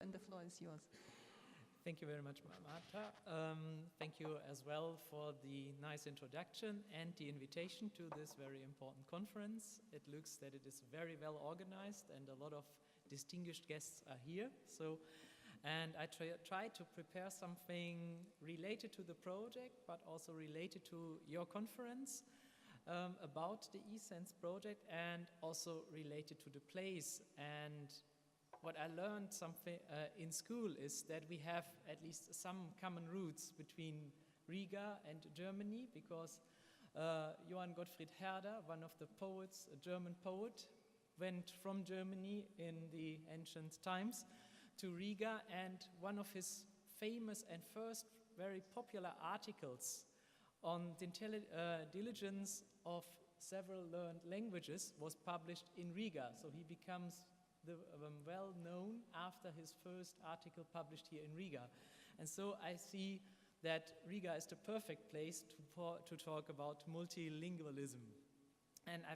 and the floor is yours. Thank you very much, Marta. Thank you as well for the nice introduction and the invitation to this very important conference. It looks that it is very well organized and a lot of distinguished guests are here. And I try to prepare something related to the project, but also related to your conference about the eSense project and also related to the place. And what I learned in school is that we have at least some common roots between Riga and Germany, because Johann Gottfried Herder, one of the poets, a German poet, went from Germany in the ancient times to Riga, and one of his famous and first very popular articles on the diligence of several learned languages was published in Riga. So he becomes well known after his first article published here in Riga. And so I see that Riga is the perfect place to talk about multilingualism. And I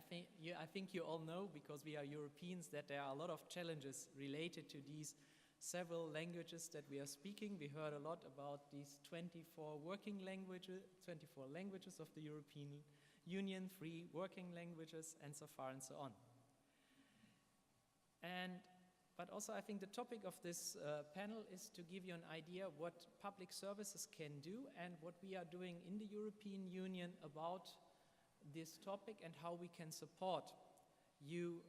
think you all know, because we are Europeans, that there are a lot of challenges related to these several languages that we are speaking. We heard a lot about these 24 languages of the European Union, 3 working languages, and so far and so on. But also I think the topic of this panel is to give you an idea what public services can do and what we are doing in the European Union about this topic and how we can support you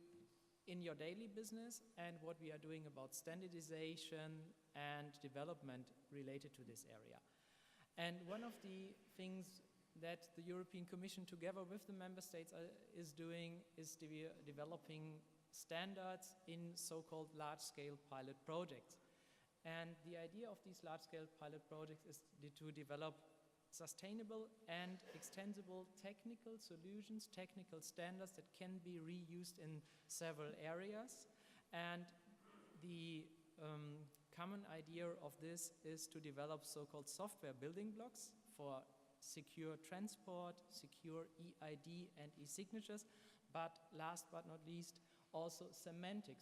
in your daily business and what we are doing about standardization and development related to this area. And one of the things that the European Commission together with the member states is doing is developing standards in so-called large-scale pilot projects. And the idea of these large-scale pilot projects is to develop sustainable and extensible technical solutions, technical standards that can be reused in several areas. And the common idea of this is to develop so-called software building blocks for secure transport, secure eID and e-signatures, but last but not least, also semantic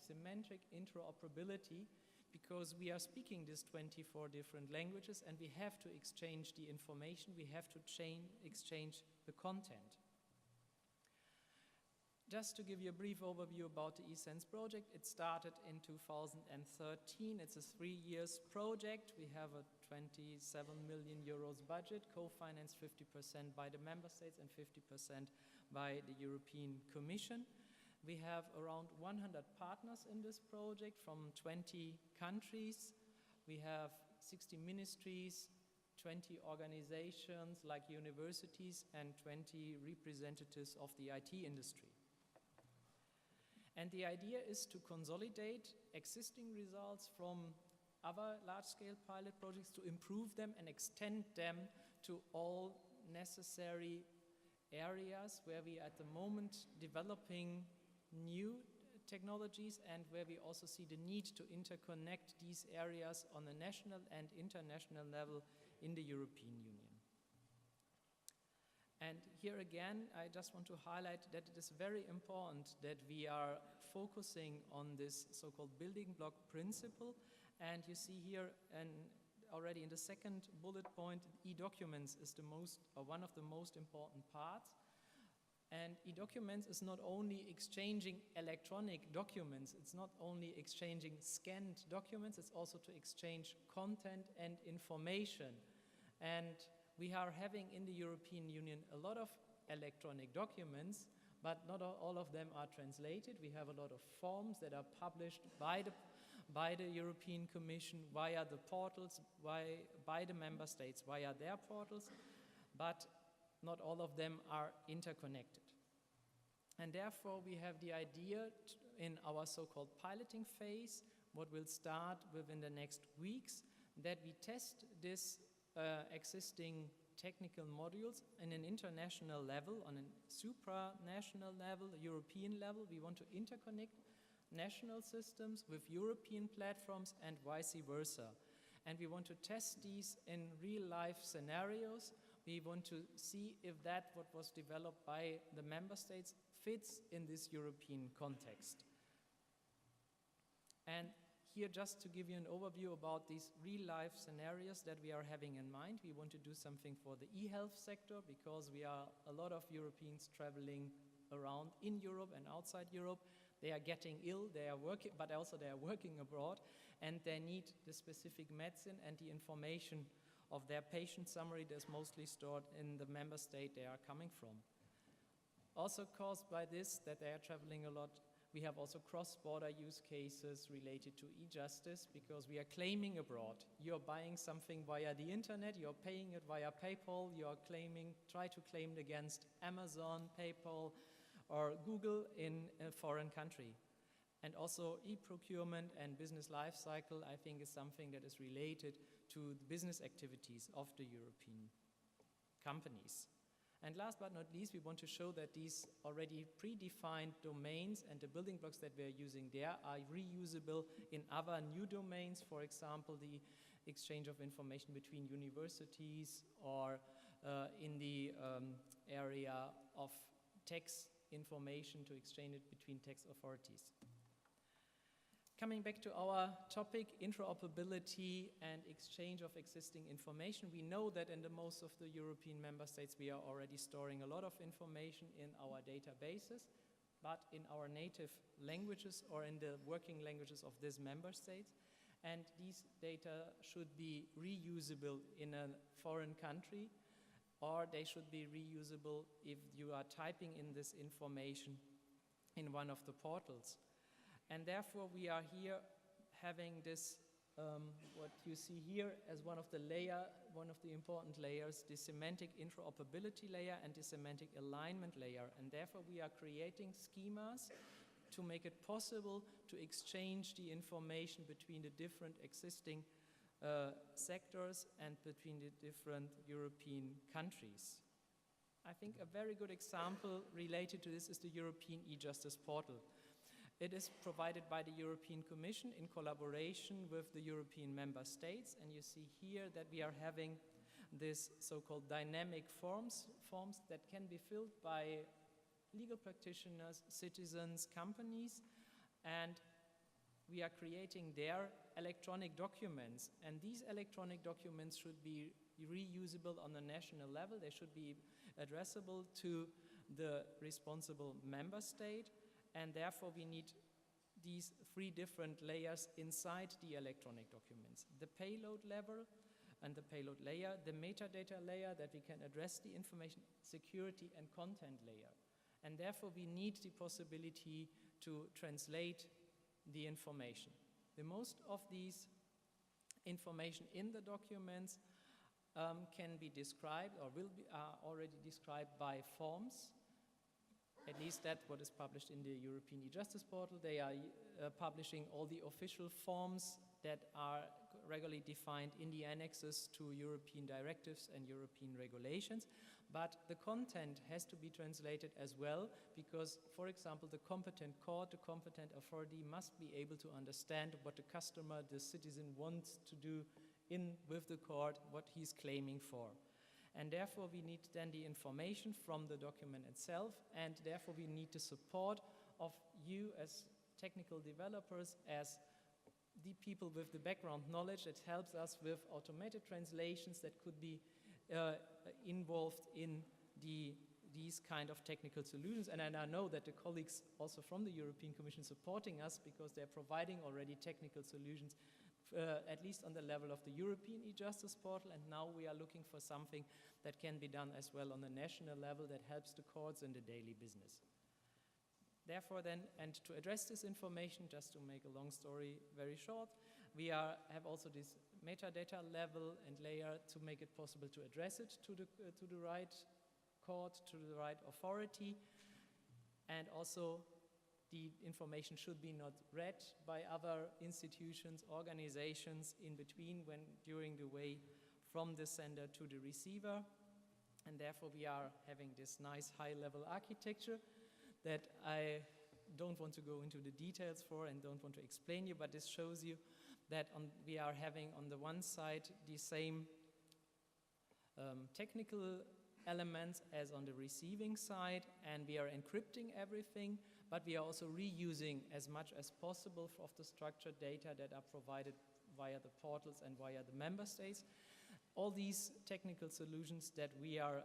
interoperability, because we are speaking these 24 different languages and we have to exchange the information, we have to exchange the content. Just to give you a brief overview about the eSense project, it started in 2013. It's a 3-year project. We have a 27 million euros budget, co-financed 50% by the member states and 50% by the European Commission. We have around 100 partners in this project from 20 countries. We have 60 ministries, 20 organizations like universities, and 20 representatives of the IT industry. And the idea is to consolidate existing results from other large-scale pilot projects, to improve them and extend them to all necessary areas where we at the moment developing new technologies and where we also see the need to interconnect these areas on a national and international level in the European Union. And here again, I just want to highlight that it is very important that we are focusing on this so-called building block principle. And you see here, and already in the second bullet point, e-documents is one of the most important parts. And e-documents is not only exchanging electronic documents, it's not only exchanging scanned documents, it's also to exchange content and information. And we are having in the European Union a lot of electronic documents, but not all of them are translated. We have a lot of forms that are published by the European Commission via the portals, by the member states via their portals, but not all of them are interconnected. And therefore we have the idea in our so-called piloting phase, what will start within the next weeks, that we test this existing technical modules in an international level, on a supranational level, a European level. We want to interconnect national systems with European platforms and vice versa. And we want to test these in real-life scenarios. We want to see if that what was developed by the member states fits in this European context. And here, just to give you an overview about these real-life scenarios that we are having in mind. We want to do something for the e-health sector because we are a lot of Europeans traveling around in Europe and outside Europe. They are getting ill, they are working, but also they are working abroad, and they need the specific medicine and the information of their patient summary that's mostly stored in the member state they are coming from. Also caused by this, that they are traveling a lot, we have also cross-border use cases related to e-justice because we are claiming abroad. You're buying something via the internet, you're paying it via PayPal, you're try to claim it against Amazon, PayPal, or Google in a foreign country. And also e-procurement and business life cycle, I think, is something that is related to the business activities of the European companies. And last but not least, we want to show that these already predefined domains and the building blocks that we are using there are reusable in other new domains. For example, the exchange of information between universities, or in the area of tax information to exchange it between tax authorities. Coming back to our topic, interoperability and exchange of existing information, we know that in the most of the European member states we are already storing a lot of information in our databases, but in our native languages or in the working languages of these member states. And these data should be reusable in a foreign country, or they should be reusable if you are typing in this information in one of the portals. And therefore, we are here having this, what you see here as one of the important layers, the semantic interoperability layer and the semantic alignment layer. And therefore, we are creating schemas to make it possible to exchange the information between the different existing sectors and between the different European countries. I think a very good example related to this is the European e-justice portal. It is provided by the European Commission in collaboration with the European member states, and you see here that we are having this so-called dynamic forms that can be filled by legal practitioners, citizens, companies, and we are creating their electronic documents, and these electronic documents should be reusable on a national level. They should be addressable to the responsible member state, and therefore we need these three different layers inside the electronic documents. The payload level and the payload layer, the metadata layer that we can address the information, security and content layer. And therefore we need the possibility to translate the information. The most of these information in the documents can be described or are already described by forms. At least that's what is published in the European e-justice portal. They are publishing all the official forms that are regularly defined in the annexes to European directives and European regulations. But the content has to be translated as well because, for example, the competent court, the competent authority must be able to understand what the customer, the citizen wants to do with the court, what he's claiming for. And therefore we need then the information from the document itself, and therefore we need the support of you as technical developers, as the people with the background knowledge that helps us with automated translations that could be involved in these kind of technical solutions. And I know that the colleagues also from the European Commission supporting us because they're providing already technical solutions at least on the level of the European e-justice portal, and now we are looking for something that can be done as well on the national level that helps the courts in the daily business. Therefore then, and to address this information, just to make a long story very short, we have also this metadata level and layer to make it possible to address it to the right court, to the right authority, and also the information should be not read by other institutions, organizations in between during the way from the sender to the receiver. And therefore we are having this nice high-level architecture that I don't want to go into the details for and don't want to explain you, but this shows you that we are having on the one side the same technical elements as on the receiving side, and we are encrypting everything, but we are also reusing as much as possible of the structured data that are provided via the portals and via the member states. All these technical solutions that we are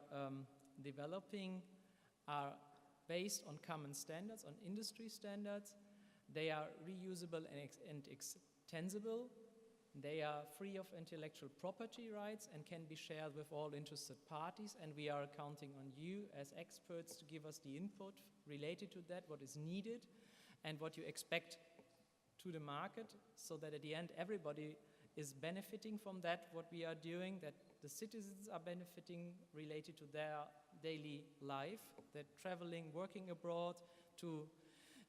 developing are based on common standards, on industry standards. They are reusable and extensible. They are free of intellectual property rights and can be shared with all interested parties, and we are counting on you as experts to give us the input related to that, what is needed and what you expect to the market, so that at the end everybody is benefiting from that, what we are doing, that the citizens are benefiting related to their daily life, that traveling, working abroad, to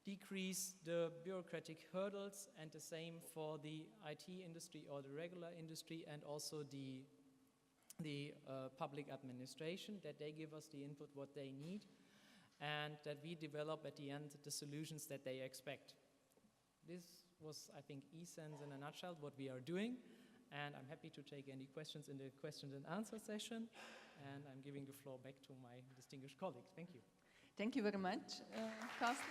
decrease the bureaucratic hurdles, and the same for the IT industry or the regular industry, and also the public administration, that they give us the input what they need, and that we develop at the end the solutions that they expect. This was, I think, eSense in a nutshell, what we are doing, and I'm happy to take any questions in the question and answer session, and I'm giving the floor back to my distinguished colleagues. Thank you. Thank you very much, Carsten.